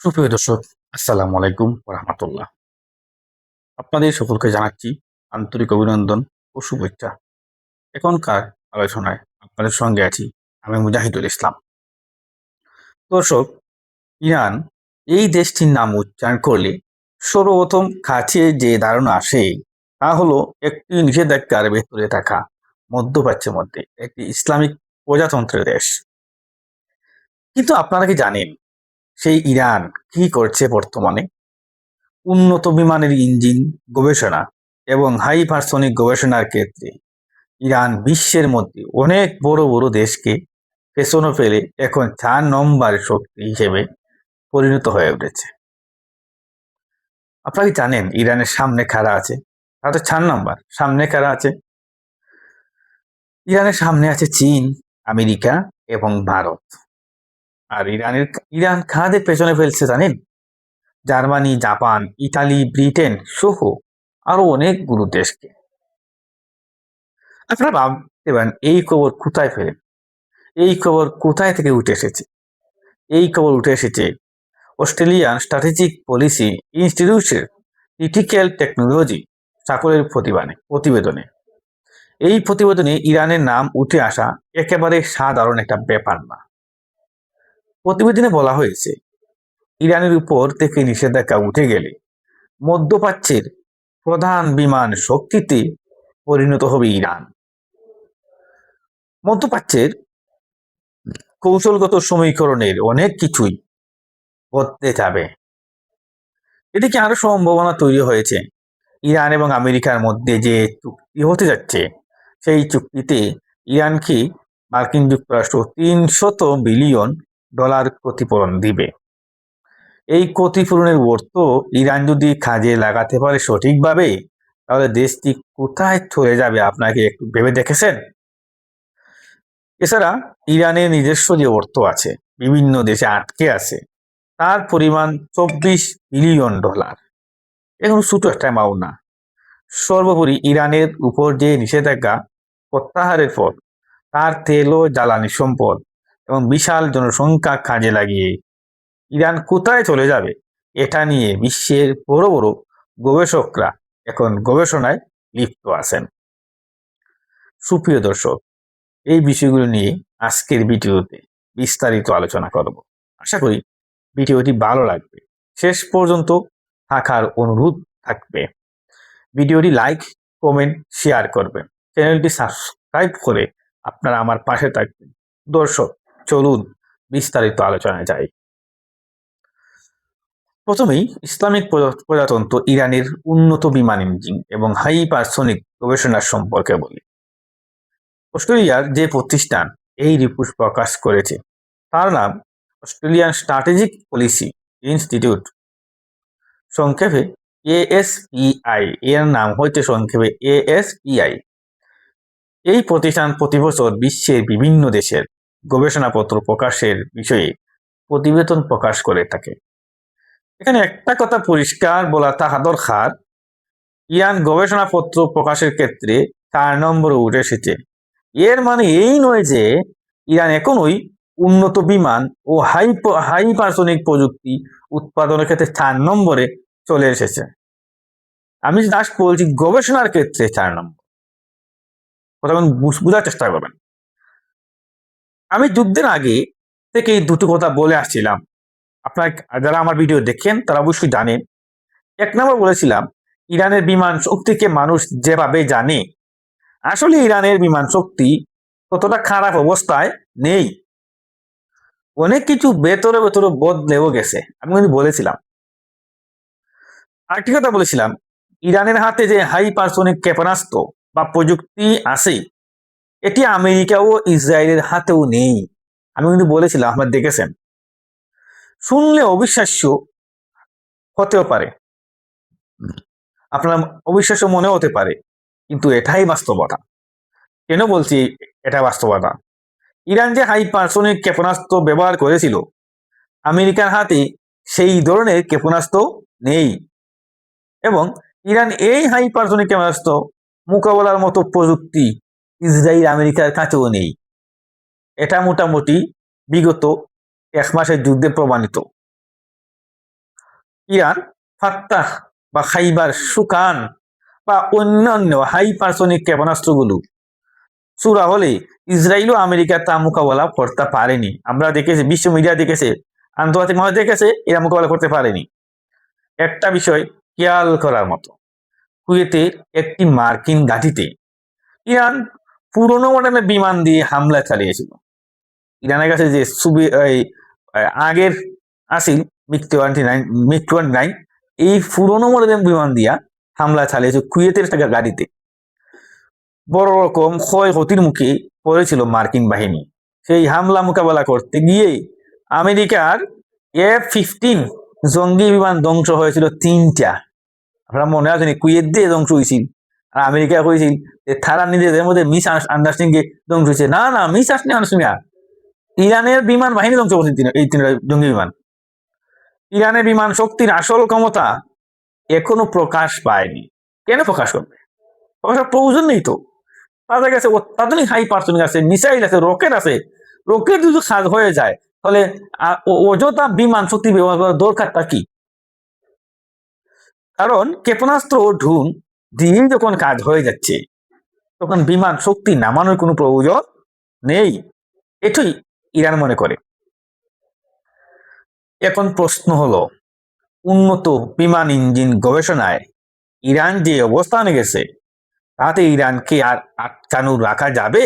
সুপ্রিয় দর্শক, আসসালামু আলাইকুম রহমতুল্লাহ। আপনাদের সকলকে জানাচ্ছি আন্তরিক অভিনন্দন ও শুভেচ্ছা। এখনকার আলোচনায় আপনাদের সঙ্গে আছি আমি মুজাহিদুল ইসলাম। দর্শক, ইরান এই দেশটির নাম উচ্চারণ করলে সর্বপ্রথম কাছে যে ধারণা আসে তা হলো একটি নিষেধাজ্ঞার ভেতরে থাকা মধ্যপ্রাচ্যের মধ্যে একটি ইসলামিক প্রজাতন্ত্রের দেশ। কিন্তু আপনারা কি জানেন সেই ইরান কি করছে বর্তমানে? উন্নত বিমানের ইঞ্জিন গবেষণা এবং হাইপারসনিক গবেষণার ক্ষেত্রে ইরান বিশ্বের মধ্যে অনেক বড় বড় দেশকে পেছনে ফেলে এখন 4 নম্বর শক্তি হিসেবে পরিণত হয়ে উঠেছে। আপনারা কি জানেন ইরানের সামনে কারা আছে? তারা তো 4 নম্বর। সামনে কারা আছে? ইরানের সামনে আছে চীন, আমেরিকা এবং ভারত। আর ইরান কাদের পেছনে ফেলছে জানেন? জার্মানি, জাপান, ইতালি, ব্রিটেন সহ আরো অনেকগুলো দেশকে। আপনারা ভাবতে পারেন এই খবর কোথায় ফেলেন? এই খবর কোথায় থেকে উঠে এসেছে? এই খবর উঠে এসেছে অস্ট্রেলিয়ান স্ট্র্যাটেজিক পলিসি ইনস্টিটিউটের ক্রিটিক্যাল টেকনোলজি সাকলের প্রতিবেদনে। এই প্রতিবেদনে ইরানের নাম উঠে আসা একেবারে সাধারণ একটা ব্যাপার না। প্রতিবেদনে বলা হয়েছে ইরানের উপর থেকে নিষেধাজ্ঞা উঠে গেলে মধ্যপ্রাচ্যের প্রধান বিমান শক্তিতে পরিণত হবে ইরান। মধ্যপ্রাচ্যের কৌশলগত সমীকরণের অনেক কিছুই বদলে যাবে। এদিকে আরো সম্ভাবনা তৈরি হয়েছে ইরান এবং আমেরিকার মধ্যে যে চুক্তি হতে যাচ্ছে সেই চুক্তিতে ইরানকে মার্কিন যুক্তরাষ্ট্র $300 বিলিয়ন ক্ষতিপূরণ দিবে। এই ক্ষতিপূরণের অর্থ ইরান যদি কাজে লাগাতে পারে সঠিকভাবে, তাহলে দেশটি কোথায় চলে যাবে আপনাকে একটু ভেবে দেখেছেন? এছাড়া ইরানের নিজস্ব যে অর্থ আছে বিভিন্ন দেশে আটকে আছে তার পরিমাণ $24 বিলিয়ন। এখন ছোট একটা অ্যামাউন্ট না। সর্বোপরি ইরানের উপর যে নিষেধাজ্ঞা প্রত্যাহারের পর তার তেল ও জ্বালানি সম্পদ এবং বিশাল জনসংখ্যা কাজে লাগিয়ে ইরান কোথায় চলে যাবে এটা নিয়ে বিশ্বের বড় বড় গবেষকরা এখন গবেষণায় লিপ্ত আছেন। সুপ্রিয় দর্শক, এই বিষয়গুলো নিয়ে আজকের ভিডিওতে বিস্তারিত আলোচনা করব। আশা করি ভিডিওটি ভালো লাগবে। শেষ পর্যন্ত থাকার অনুরোধ থাকবে। ভিডিওটি লাইক, কমেন্ট, শেয়ার করবেন। চ্যানেলটি সাবস্ক্রাইব করে আপনারা আমার পাশে থাকবেন। দর্শক, চলুন বিস্তারিত আলোচনায় যাই। প্রথমেই ইসলামিক প্রজাতন্ত্র ইরানের উন্নত বিমান ইঞ্জিন এবং হাইপারসনিক গবেষণার সম্পর্কে বলি। অস্ট্রেলিয়ার যে প্রতিষ্ঠান এই রিপোর্ট প্রকাশ করেছে তার নাম অস্ট্রেলিয়ান স্ট্র্যাটেজিক পলিসি ইনস্টিটিউট, সংক্ষেপে ASPI। এর নাম হচ্ছে সংক্ষেপে ASPI। এই প্রতিষ্ঠান প্রতি বছর বিশ্বের বিভিন্ন দেশের গবেষণাপত্র প্রকাশের বিষয়ে প্রতিবেদন প্রকাশ করে থাকে। এখানে একটা কথা পরিষ্কার বলা থাকা দরকার, ইরান গবেষণাপত্র প্রকাশের ক্ষেত্রে 4 নম্বরে উঠে এসেছে। এর মানে এই নয় যে ইরান এখনোই উন্নত বিমান ও হাইপারসনিক প্রযুক্তি উৎপাদনের ক্ষেত্রে 4 নম্বরে চলে এসেছে। আমি জাস্ট বলছি গবেষণার ক্ষেত্রে 4 নম্বর। কথা বোঝার চেষ্টা করবেন। আমি যুদ্ধের আগে থেকে এই দুটো কথা বলে আসছিলাম। আপনারা যারা আমার ভিডিও দেখেন তারা অবশ্যই জানেন। 1 নম্বর বলেছিলাম ইরানের বিমান শক্তিকে মানুষ যেভাবে জানে, আসলে ইরানের বিমান শক্তি ততটা খারাপ অবস্থায় নেই। অনেক কিছু ভেতরে ভেতরে বদলেও গেছে, আমি কিন্তু বলেছিলাম। আরেকটি কথা বলেছিলাম, ইরানের হাতে যে হাইপারসনিক ক্ষেপণাস্ত্র বা প্রযুক্তি আছে এটি আমেরিকা ও ইসরায়েলের হাতেও নেই। আমি কিন্তু বলেছিলাম, আপনারা দেখেছেন। শুনলে অবিশ্বাস্য হতেও পারে, আপনার অবিশ্বাস্য মনে হতে পারে, কিন্তু এটাই বাস্তবতা। কেন বলছি এটা বাস্তবতা? ইরান যে হাইপারসনিক ক্ষেপণাস্ত্র ব্যবহার করেছিল, আমেরিকার হাতে সেই ধরনের ক্ষেপণাস্ত্র নেই, এবং ইরান এই হাইপারসনিক ক্ষেপণাস্ত্র মোকাবেলার মতো প্রযুক্তি ইসরায়েল আমেরিকার কাছেও নেই। এটা মোটামুটি বিগত 1 মাসের যুদ্ধে প্রমাণিত। ইরান ফাত্তাহ বা খাইবার সুকান বা অন্যান্য হাইপারসনিক ক্ষেপণাস্ত্রগুলো চূড়া হলে ইসরায়েল ও আমেরিকা তা মোকাবেলা করতে পারেনি। আমরা দেখেছি, বিশ্ব মিডিয়া দেখেছে, আন্তর্জাতিক মহল দেখেছে, এরা মোকাবেলা করতে পারেনি। একটা বিষয় খেয়াল করার মতো, কুয়েতে একটি মার্কিন ঘাঁটিতে ইরান পুরনো মডেলের বিমান দিয়ে হামলা চালিয়েছিল। ইরানের কাছে যে আগের আসিল মিগ-29 এই পুরনো মডেলের বিমান দিয়া হামলা চালিয়েছে কুয়েতের একটা গাড়িতে। বড় রকম ক্ষয়ক্ষতির মুখে পড়েছিল মার্কিন বাহিনী। সেই হামলা মোকাবেলা করতে গিয়ে আমেরিকার F-15 জঙ্গি বিমান ধ্বংস হয়েছিল 3টা। আপনারা মনে আছে কুয়েত দিয়ে ধ্বংস হয়েছিল, আর আমেরিকা কইছিল যে তারা নিজেদের মধ্যে মিস আন্ডারস্ট্যান্ডিং এ ধ্বংস হয়েছে। না না, মিস আন্ডারস্ট্যান্ডিং, ইরানের বিমান বাহিনী ধ্বংস করছে এই 3টা জঙ্গি বিমান। ইরানের বিমান শক্তির আসল ক্ষমতা এখনো প্রকাশ পায়নি। কেন প্রকাশ করবে? প্রকাশের প্রয়োজন নেই তো। তাদের কাছে অত্যাধুনিক হাইপারসনিক আছে, মিসাইল আছে, রকেট আছে। রকেট যদি কাজ হয়ে যায় তাহলে অযথা বিমান শক্তি ব্যবহার করার দরকারটা কি? কারণ ক্ষেপণাস্ত্র ও ড্রোন দিয়ে যখন কাজ হয়ে যাচ্ছে তখন বিমান শক্তি নামানোর কোনো প্রয়োজন নেই, এটাই ইরান মনে করে। এখন প্রশ্ন হলো, উন্নত বিমান ইঞ্জিন গবেষণায় ইরান যে অবস্থানে গেছে তাতে ইরানকে আর আটকানো রাখা যাবে?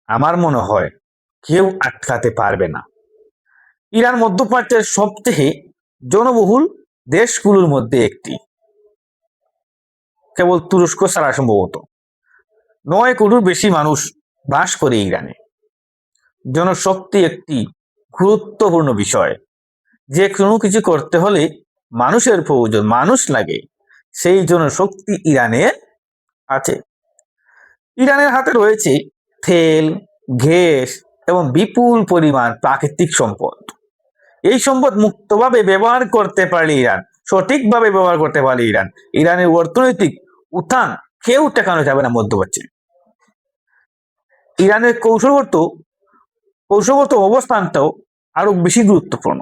আমার মনে হয় কেউ আটকাতে পারবে না। ইরান মধ্যপ্রাচ্যের সবচেয়ে জনবহুল দেশগুলোর মধ্যে একটি, কেবল তুরস্ক ছাড়া সম্ভবত। 9 কোটির বেশি মানুষ বাস করে ইরানে। জনশক্তি একটি গুরুত্বপূর্ণ বিষয়। যে কোনো কিছু করতে হলে মানুষের প্রয়োজন, মানুষ লাগে। সেই জনশক্তি ইরানে আছে। ইরানের হাতে রয়েছে তেল, গ্যাস এবং বিপুল পরিমাণ প্রাকৃতিক সম্পদ। এই সম্পদ মুক্তভাবে ব্যবহার করতে পারলে ইরান, সঠিকভাবে ব্যবহার করতে পারলে ইরানের অর্থনৈতিক উত্থান কেউ ঠেকানো যাবে না মধ্যপ্রাচ্যে। ইরানের কৌশলগত অবস্থানটাও আরো বেশি গুরুত্বপূর্ণ।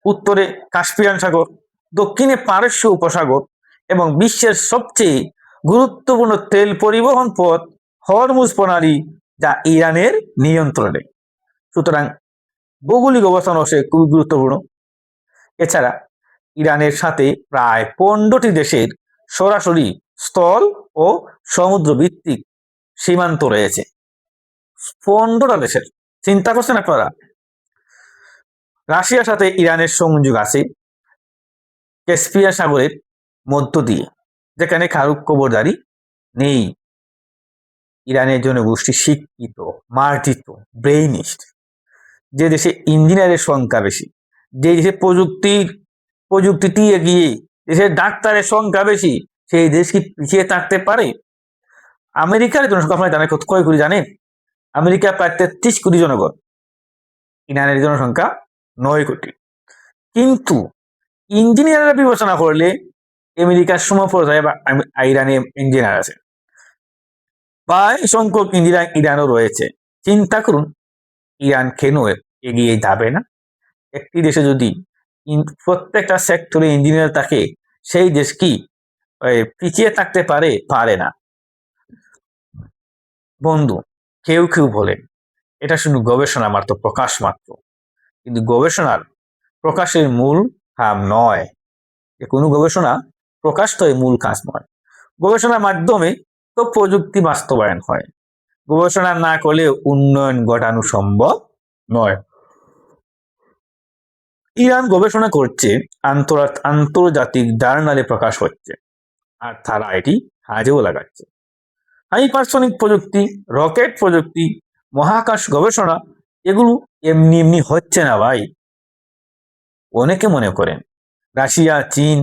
উত্তরে কাস্পিয়ান সাগর, দক্ষিণে পারস্য উপসাগর এবং বিশ্বের সবচেয়ে গুরুত্বপূর্ণ তেল পরিবহন পথ হরমুজ প্রণালী, যা ইরানের নিয়ন্ত্রণে। সুতরাং ভৌগোলিক অবস্থান সে খুবই গুরুত্বপূর্ণ। এছাড়া ইরানের সাথে প্রায় 15টি দেশের সরাসরি স্থল ও সমুদ্র ভিত্তিক সীমান্ত রয়েছে। 15টা দেশের, চিন্তা করছেন আপনারা? রাশিয়ার সাথে ইরানের সংযোগ আছে ক্যাস্পিয়ান সাগরের মধ্য দিয়ে, যেখানে কারো খবরদারি নেই। ইরানের জনগোষ্ঠী শিক্ষিত, মার্জিত, ব্রেইনিস্ট। যে দেশে ইঞ্জিনিয়ারের সংখ্যা বেশি, যে দেশে প্রযুক্তিটি এগিয়ে, দেশের ডাক্তারের সংখ্যা বেশি, সেই দেশ কি পিছিয়ে থাকতে পারে? আমেরিকার জনসংখ্যা আপনারা জানেন কয় কোটি জানেন? আমেরিকা প্রায় 33 কোটি জনগণ, ইরানের জনসংখ্যা 9 কোটি। কিন্তু ইঞ্জিনিয়াররা বিবেচনা করলে আমেরিকার সমপর্যায়ে বা ইরানে ইঞ্জিনিয়ার আছে, প্রায় সংখ্যক ইঞ্জিনিয়ার ইরানও রয়েছে। চিন্তা করুন, ইরান কেন এগিয়ে যাবে না? একটি দেশে যদি প্রত্যেকটা সেক্টরে ইঞ্জিনিয়ার থাকে, সেই দেশ কি পিছিয়ে থাকতে পারে? পারে না। বন্ধু, কেউ কেউ বলেন এটা শুধু গবেষণা মাত্র, প্রকাশ মাত্র। কিন্তু গবেষণার প্রকাশের মূল কাজ নয়। কোনো গবেষণা প্রকাশ তো মূল কাজ নয়। গবেষণার মাধ্যমে তো প্রযুক্তি বাস্তবায়ন হয়। গবেষণা না করলে উন্নয়ন ঘটানো সম্ভব নয়। ইরান গবেষণা করছে, আন্তর্জাতিক জার্নালে প্রকাশ হচ্ছে, আর তারা এটি কাজেও লাগাচ্ছে। হাইপারসনিক প্রযুক্তি, রকেট প্রযুক্তি, মহাকাশ গবেষণা, এগুলো এমনি এমনি হচ্ছে না ভাই। অনেকে মনে করেন রাশিয়া, চীন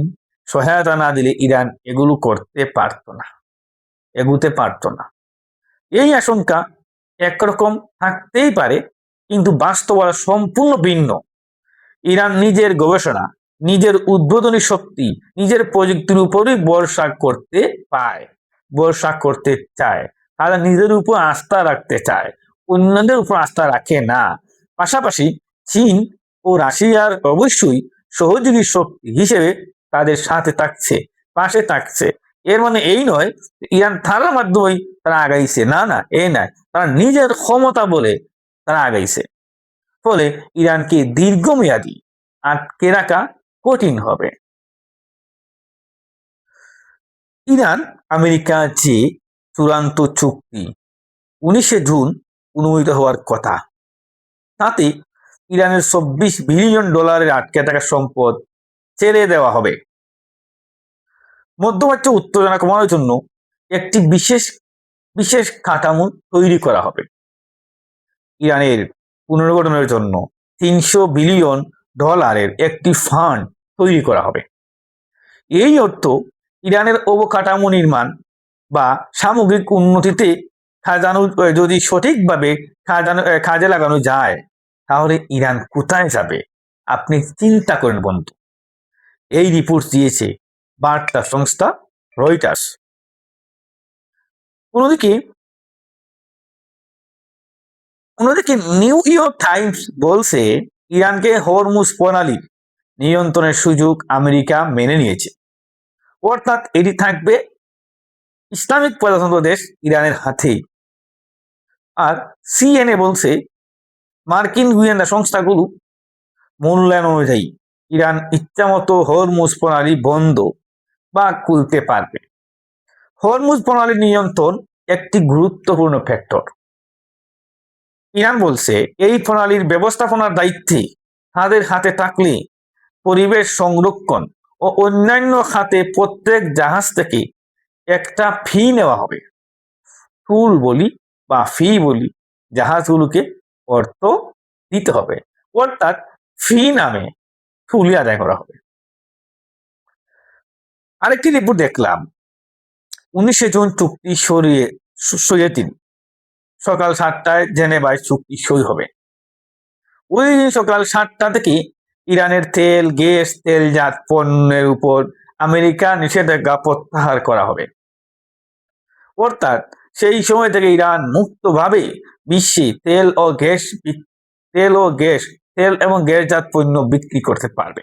সহায়তা না দিলে ইরান এগুলো করতে পারতো না, এগুতে পারতো না। এই আশঙ্কা একরকম থাকতেই পারে, কিন্তু বাস্তবতা সম্পূর্ণ ভিন্ন। ইরান নিজের গবেষণা, নিজের উদ্বোধনী শক্তি, নিজের প্রযুক্তির উপরই ভরসা করতে চায়। তারা নিজের উপর আস্থা রাখতে চায়, অন্যদের উপর আস্থা রাখে না। পাশাপাশি চীন ও রাশিয়ার অবশ্যই সহযোগী শক্তি হিসেবে তাদের সাথে থাকছে, পাশে থাকছে। এর মানে এই নয় ইরান থাকার মাধ্যমেই তারা আগাইছে, না না, এই নয়, তারা নিজের ক্ষমতা বলে তারা আগাইছে। ফলে ইরানকে দীর্ঘমেয়াদী আটকে রাখা কঠিন হবে। ইরান আমেরিকা যে চূড়ান্ত চুক্তি 19 জুন অনুমোদিত হওয়ার কথা, তাতে ইরানের $24 বিলিয়ন আটকে থাকা সম্পদ ছেড়ে দেওয়া হবে। মধ্যপ্রাচ্য উত্তেজনা কমানোর জন্য একটি বিশেষ কাঠামো তৈরি করা হবে। ইরানের পুনর্গঠনের জন্য $300 বিলিয়ন একটি ফান্ড তৈরি করা হবে। এই অর্থ ইরানের অবকাঠামো নির্মাণ বা সামগ্রিক উন্নতিতে যদি সঠিকভাবে কাজে লাগানো যায়, তাহলে ইরান কোথায় যাবে আপনি চিন্তা করেন বন্ধু। এই রিপোর্ট দিয়েছে বার্তা সংস্থা রয়টার্স। অন্যদিকে নিউ ইয়র্ক টাইমস বলছে ইরানকে হরমুজ প্রণালীর নিয়ন্ত্রণের সুযোগ আমেরিকা মেনে নিয়েছে, অর্থাৎ এটি থাকবে ইসলামিক প্রজাতন্ত্র দেশ ইরানের হাতে। আর সিএনএ বলছে মার্কিন গোয়েন্দা সংস্থাগুলো মূল্যায়ন অনুযায়ী ইরান ইচ্ছামতো হরমুজ প্রণালী বন্ধ বা খুলতে পারবে। হরমুজ প্রণালী নিয়ন্ত্রণ একটি গুরুত্বপূর্ণ ফ্যাক্টর। ইরান বলছে এই প্রণালীর ব্যবস্থাপনার দায়িত্বে তাদের হাতে থাকলে পরিবেশ সংরক্ষণ ও অন্যান্য খাতে প্রত্যেক জাহাজ থেকে একটা ফি নেওয়া হবে। টুল বলি বা ফি বলি, জাহাজগুলোকে অর্থ দিতে হবে, অর্থাৎ ফি নামে টুলি আদায় করা হবে। আরেকটি রিপোর্ট দেখলাম 19 জুন চুক্তি সরিয়ে দিন সকাল 7টায় জেনেভায় চুক্তি সই হবে। ওই দিন সকাল 7টা থেকে ইরানের তেল, গ্যাস, তেলজাত পণ্যের উপর আমেরিকা নিষেধাজ্ঞা প্রত্যাহার করা হবে। অর্থাৎ সেই সময় থেকে ইরান মুক্তভাবে বিশ্বে তেল এবং গ্যাসজাত পণ্য বিক্রি করতে পারবে।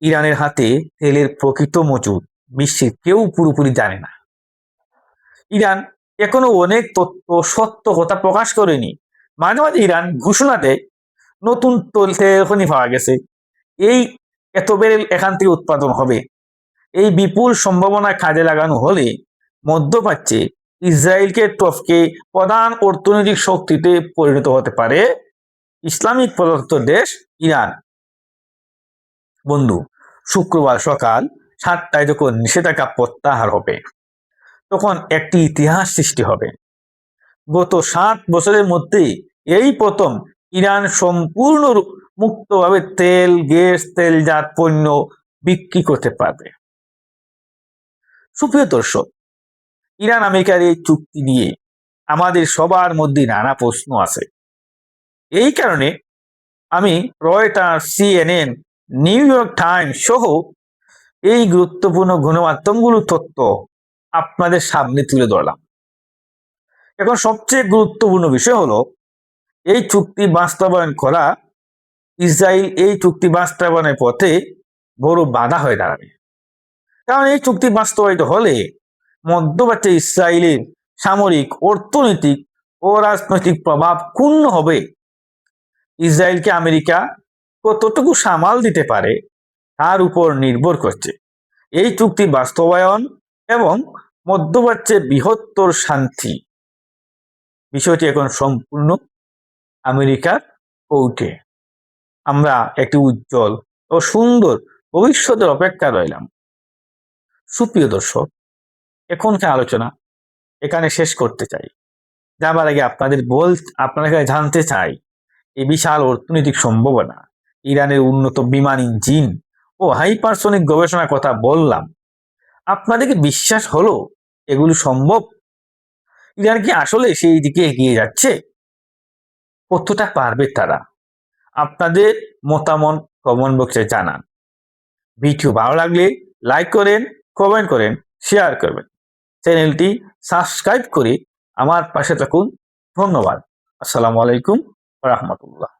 ইরানের হাতে তেলের প্রকৃত মজুদ বিশ্বের কেউ পুরোপুরি জানে না। ইরান এখনো অনেক তথ্য সত্য কথা প্রকাশ করেনি। মাঝে মাঝে ইরান ঘোষণা দেয় নতুন তেল খনি পাওয়া গেছে, এই এত ব্যারেল এখান থেকে উৎপাদন হবে। এই বিপুল সম্ভাবনা কাজে লাগানো হলে মধ্যপ্রাচ্যে ইসরায়েলকে টপকে প্রধান অর্থনৈতিক শক্তিতে পরিণত হতে পারে ইসলামিক প্রজাতন্ত্র দেশ ইরান। বন্ধু, শুক্রবার সকাল 7টায় যখন নিষেধাজ্ঞা প্রত্যাহার হবে, তখন একটি ইতিহাস সৃষ্টি হবে। গত 7 বছরের মধ্যে এই প্রথম ইরান সম্পূর্ণ মুক্তভাবে তেল, গ্যাস, তেলজাত পণ্য বিক্রি করতে পারবে। সুপ্রিয় দর্শক, ইরান আমেরিকার এই চুক্তি নিয়ে আমাদের সবার মধ্যে নানা প্রশ্ন আছে। এই কারণে আমি Reuters, CNN, new York Times সহ এই গুরুত্বপূর্ণ গণমাধ্যমগুলোর তথ্য আপনাদের সামনে তুলে ধরলাম। এখন সবচেয়ে গুরুত্বপূর্ণ বিষয় হলো এই চুক্তি বাস্তবায়ন করা। ইসরায়েল এই চুক্তি বাস্তবায়নের পথে বড় বাধা হয়ে দাঁড়াবে। কারণ এই চুক্তি বাস্তবায়িত হলে মধ্যপ্রাচ্যে ইসরায়েলের সামরিক, অর্থনৈতিক ও রাজনৈতিক প্রভাব ক্ষুণ্ণ হবে। ইসরায়েলকে আমেরিকা কতটুকু সামাল দিতে পারে তার উপর নির্ভর করছে এই চুক্তি বাস্তবায়ন এবং মধ্যপ্রাচ্যে বৃহত্তর শান্তি। বিষয়টি এখন সম্পূর্ণ আমেরিকার কৌটে। আমরা একটি উজ্জ্বল ও সুন্দর ভবিষ্যতের অপেক্ষা রইলাম। সুপ্রিয় দর্শক, এখনকার আলোচনা এখানে শেষ করতে চাই। যাবার আগে আপনাদের কাছে জানতে চাই এই বিশাল অর্থনৈতিক সম্ভাবনা, ইরানের উন্নত বিমান ইঞ্জিন ও হাইপারসনিক গবেষণার কথা বললাম, আপনাদেরকে বিশ্বাস হলো এগুলো সম্ভব? ইরান কি আসলে সেই দিকে এগিয়ে যাচ্ছে? কতটা পারবে তারা? আপনাদের মতামত কমেন্ট বক্সে জানান। ভিডিও ভালো লাগলে লাইক করেন, কমেন্ট করেন, শেয়ার করবেন। চ্যানেলটি সাবস্ক্রাইব করে আমার পাশে থাকুন। ধন্যবাদ। আসসালামু আলাইকুম ওয়া রাহমাতুল্লাহ।